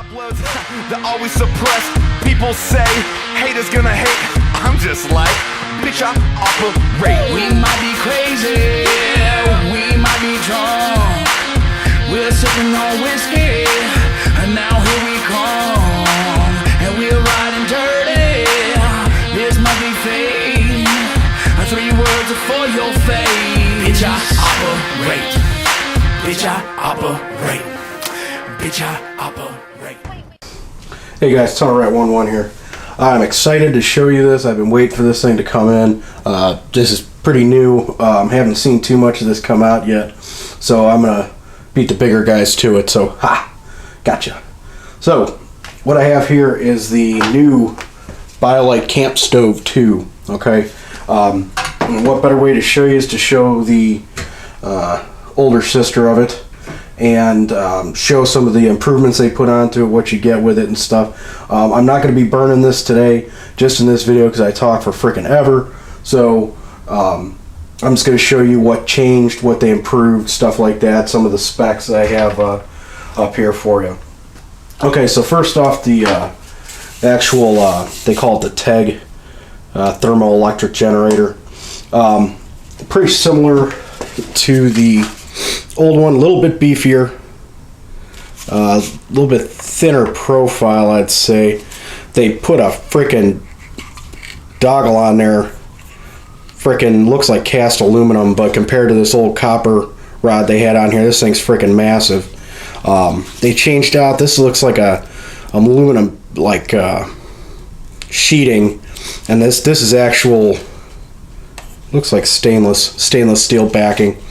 uploads, they're always suppressed. People say, haters gonna hate. I'm just like, bitch, I operate. We might be crazy, we might be drunk. We're sipping on whiskey, and now here we come. And we're riding dirty, this might be fate. 3 words for your fate. Bitch, I operate. Bitch, I operate. Bitch, I operate. Hey guys, TunnelRat11 here. I'm excited to show you this. I've been waiting for this thing to come in. This is pretty new. Haven't seen too much of this come out yet. So I'm going to beat the bigger guys to it. So, gotcha. So, what I have here is the new Biolite CampStove 2. Okay. What better way to show you is to show the older sister of it and show some of the improvements they put onto it, what you get with it and stuff. I'm not going to be burning this today just in this video because I talk for frickin' ever. So I'm just going to show you what changed, what they improved, stuff like that, some of the specs that I have up here for you. Okay, so first off, the actual, they call it the TEG thermoelectric generator. Pretty similar to the old one, a little bit beefier, a little bit thinner profile, I'd say. They put a freaking doggle on there, freaking looks like cast aluminum, but compared to this old copper rod they had on here, this thing's freaking massive. They changed out, this looks like a aluminum like sheeting, and this is actual, looks like stainless steel backing.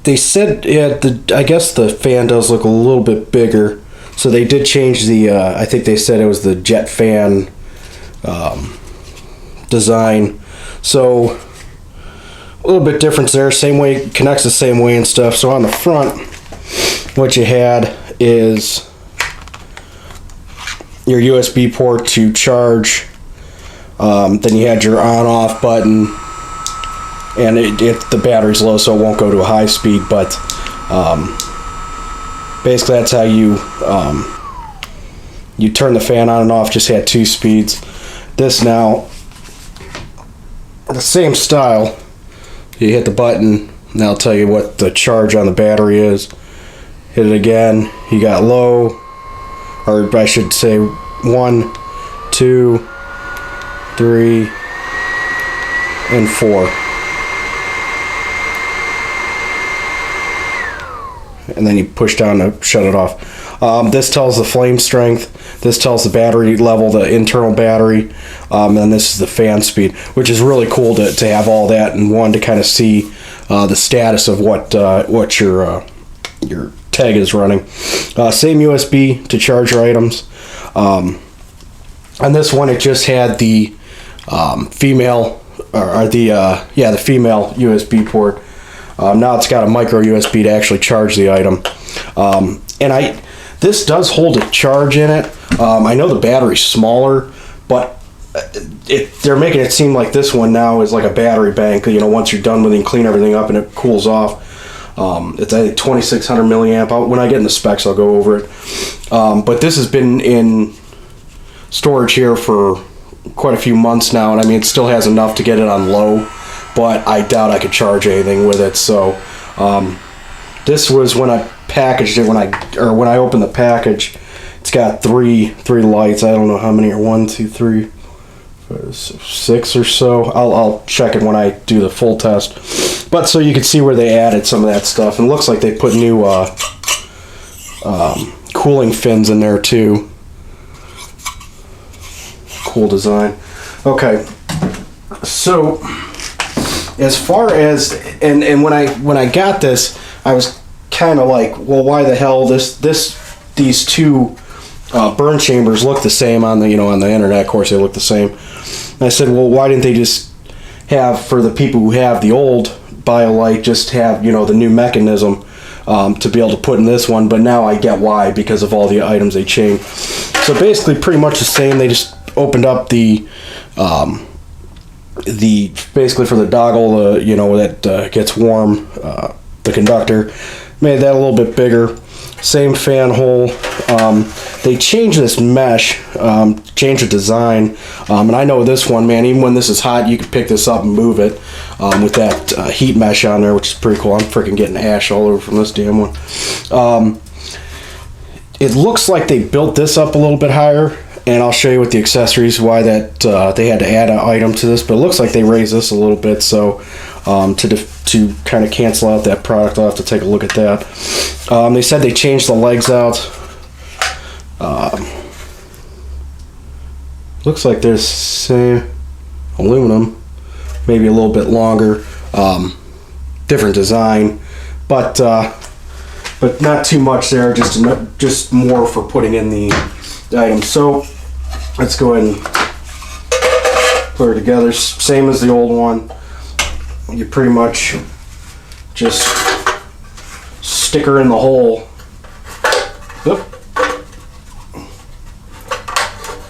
They said, yeah, I guess the fan does look a little bit bigger, so they did change the, I think they said it was the jet fan design, so a little bit difference there, same way, connects the same way and stuff. So on the front, what you had is your USB port to charge, then you had your on-off button, and the battery's low, so it won't go to a high speed, but basically that's how you you turn the fan on and off. Just had 2 speeds. This now, the same style, you hit the button and that'll tell you what the charge on the battery is. Hit it again, you got low, or I should say 1, 2, 3, and 4. And then you push down to shut it off. This tells the flame strength, this tells the battery level, the internal battery, and then this is the fan speed, which is really cool to have all that in one, to kind of see the status of what your TEG is running. Same USB to charge your items. On this one, it just had the female USB port. Now it's got a micro USB to actually charge the item. And this does hold a charge in it. I know the battery's smaller, but they're making it seem like this one now is like a battery bank. You know, once you're done with it, you clean everything up and it cools off. It's I think 2600 milliamp. When I get in the specs, I'll go over it. But this has been in storage here for quite a few months now, and I mean, it still has enough to get it on low, but I doubt I could charge anything with it. So this was when I packaged it, when I opened the package. It's got three lights. I don't know how many are 1, 2, 3, 5, 6 or so. I'll check it when I do the full test. But so you can see where they added some of that stuff, and it looks like they put new cooling fins in there too. Cool design. Okay, so as far as and when I got this, I was kind of like, well, why the hell these two burn chambers look the same on the on the internet. Of course, they look the same. And I said, well, why didn't they just have, for the people who have the old Biolite, just have the new mechanism to be able to put in this one? But now I get why, because of all the items they changed. So basically, pretty much the same. They just opened up the basically for the doggle, that gets warm, the conductor, made that a little bit bigger. Same fan hole. They changed this mesh, changed the design, and I know this one, man, even when this is hot, you can pick this up and move it with that heat mesh on there, which is pretty cool. I'm freaking getting ash all over from this damn one. It looks like they built this up a little bit higher, and I'll show you with the accessories why that they had to add an item to this, but it looks like they raised this a little bit, so to kind of cancel out that product, I'll have to take a look at that. They said they changed the legs out. Looks like there's same aluminum, maybe a little bit longer, different design, but not too much there, just more for putting in the items. So let's go ahead and put her together. Same as the old one. You pretty much just stick her in the hole. Oop.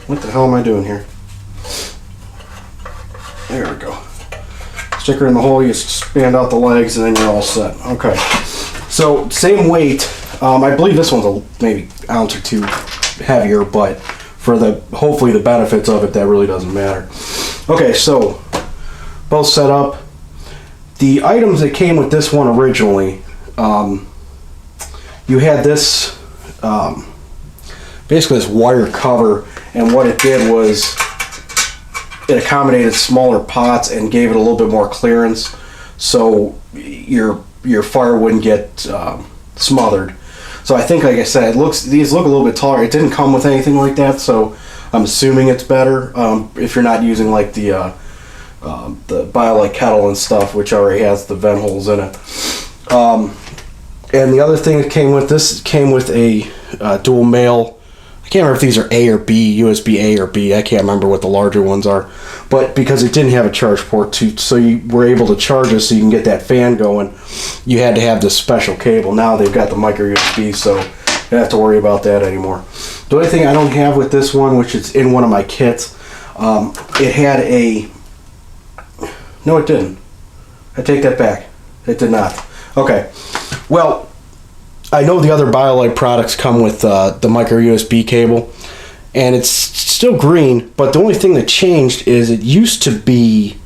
What the hell am I doing here? There we go. Stick her in the hole, you expand out the legs, and then you're all set. Okay. So same weight. I believe this one's maybe an ounce or two heavier, but for hopefully the benefits of it, that really doesn't matter. Okay, so both set up. The items that came with this one originally, you had this, basically this wire cover, and what it did was it accommodated smaller pots and gave it a little bit more clearance, so your fire wouldn't get smothered. So I think, like I said, these look a little bit taller. It didn't come with anything like that, so I'm assuming it's better if you're not using like the Biolite kettle and stuff, which already has the vent holes in it. And the other thing that came with this came with a dual male. I can't remember if these are A or B, USB A or B. I can't remember what the larger ones are. But because it didn't have a charge port, so you were able to charge it so you can get that fan going, you had to have this special cable. Now they've got the micro USB, so you don't have to worry about that anymore. The only thing I don't have with this one, which is in one of my kits, it had a... No, it didn't. I take that back. It did not. Okay. Well, I know the other Biolite products come with the micro USB cable, and it's still green, but the only thing that changed is it used to be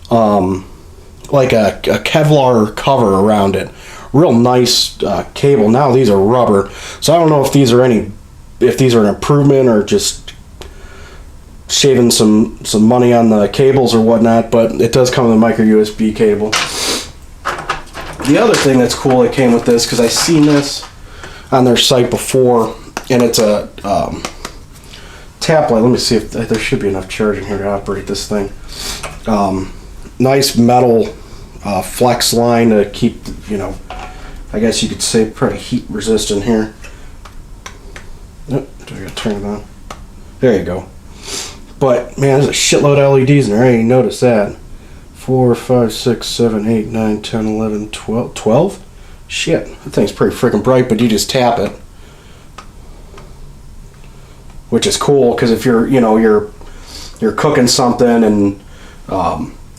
like a Kevlar cover around it. Real nice cable. Now these are rubber, so I don't know if these are an improvement or just shaving some money on the cables or whatnot, but it does come with a micro USB cable. The other thing that's cool that came with this, because I seen this on their site before, and it's a tap light. Let me see if there should be enough charge in here to operate this thing. Nice metal flex line to keep, I guess you could say pretty heat resistant here. Oh, do I gotta turn it on? There you go. But man, there's a shitload of LEDs in there. I didn't notice that. 4, 5, 6, 7, 8, 9, 10, 11, 12. 12? Shit, that thing's pretty freaking bright, but you just tap it. Which is cool, because if you're cooking something and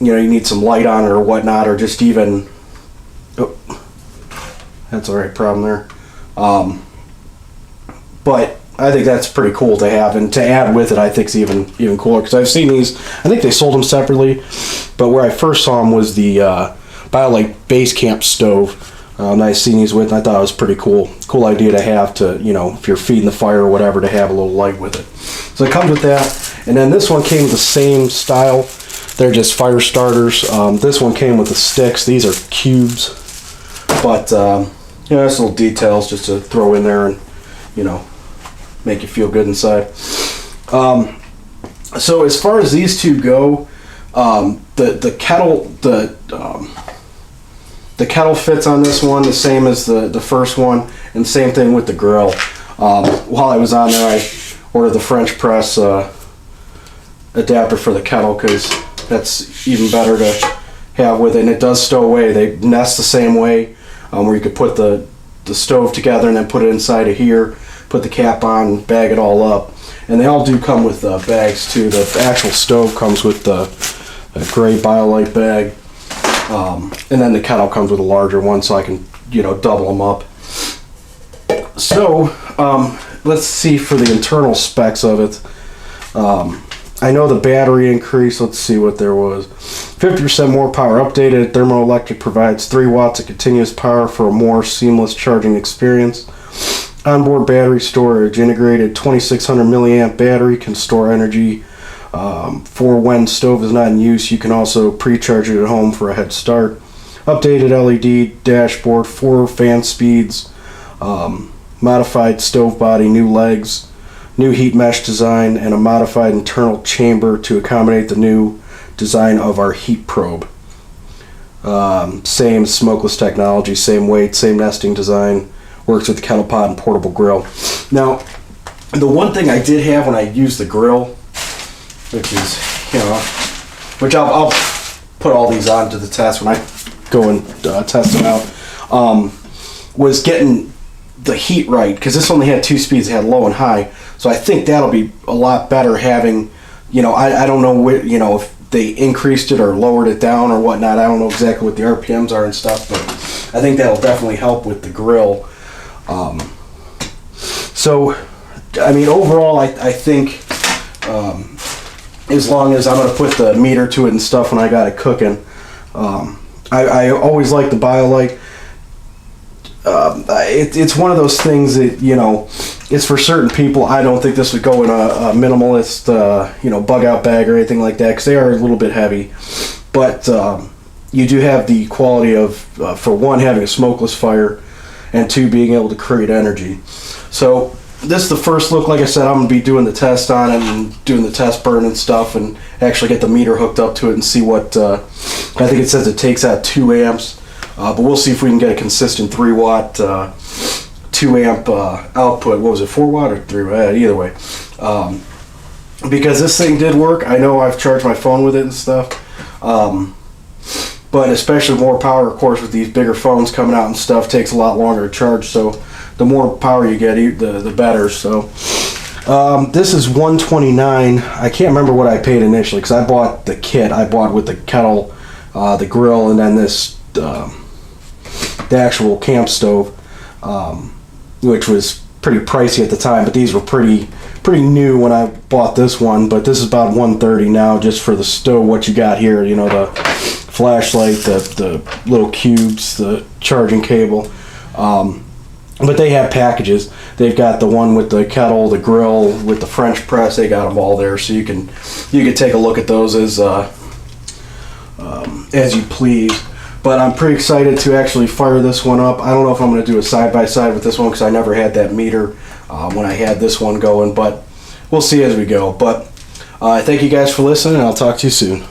you need some light on it or whatnot, or just even... Oh, that's the right problem there. But I think that's pretty cool to have, and to add with it, I think is even cooler, because I've seen these. I think they sold them separately, but where I first saw them was the Biolite CampStove. And I seen these with, and I thought it was pretty cool idea to have to, if you're feeding the fire or whatever, to have a little light with it. So it comes with that, and then this one came with the same style. They're just fire starters. This one came with the sticks. These are cubes, but there's little details just to throw in there and make you feel good inside. So as far as these two go, the kettle fits on this one the same as the first one, and same thing with the grill. While I was on there, I ordered the French press adapter for the kettle, because that's even better to have with it, and it does stow away. They nest the same way, where you could put the stove together and then put it inside of here, put the cap on, bag it all up. And they all do come with bags too. The actual stove comes with the gray Biolite bag, and then the kettle comes with a larger one, so I can double them up. So let's see for the internal specs of it. I know the battery increase. Let's see what there was. 50% more power updated. Thermoelectric provides 3 watts of continuous power for a more seamless charging experience. Onboard battery storage. Integrated 2600 milliamp battery can store energy for when stove is not in use. You can also pre-charge it at home for a head start. Updated LED dashboard, 4 fan speeds, modified stove body, new legs, new heat mesh design, and a modified internal chamber to accommodate the new design of our heat probe. Same smokeless technology, same weight, same nesting design. Works with the kettle pot and portable grill. Now, the one thing I did have when I used the grill, which is, which I'll put all these on to the test when I go and test them out, was getting the heat right, because this only had 2 speeds. It had low and high, so I think that'll be a lot better having, I don't know where, if they increased it or lowered it down or whatnot. I don't know exactly what the RPMs are and stuff, but I think that'll definitely help with the grill. So I mean, overall, I think as long as I'm going to put the meter to it and stuff when I got it cooking, I always like the Biolite. It's one of those things that, it's for certain people. I don't think this would go in a minimalist, bug out bag or anything like that, because they are a little bit heavy. But you do have the quality of, for one, having a smokeless fire, and 2, being able to create energy. So this is the first look. Like I said, I'm going to be doing the test on it and doing the test burn and stuff, and actually get the meter hooked up to it and see what, I think it says it takes out 2 amps. But we'll see if we can get a consistent 3 watt, 2 amp output. What was it, 4 watt or 3 watt? Either way. Because this thing did work. I know I've charged my phone with it and stuff. But especially more power, of course, with these bigger phones coming out and stuff, takes a lot longer to charge. So the more power you get, the better. So this is $129. I can't remember what I paid initially, because I bought the kit. I bought with the kettle, the grill, and then this the actual camp stove, which was pretty pricey at the time. But these were pretty new when I bought this one. But this is about $130 now, just for the stove. What you got here, the flashlight, the little cubes, the charging cable. But they have packages. They've got the one with the kettle, the grill with the French press. They got them all there, so you can take a look at those as you please. But I'm pretty excited to actually fire this one up. I don't know if I'm going to do a side-by-side with this one, because I never had that meter when I had this one going, but we'll see as we go. But thank you guys for listening, and I'll talk to you soon.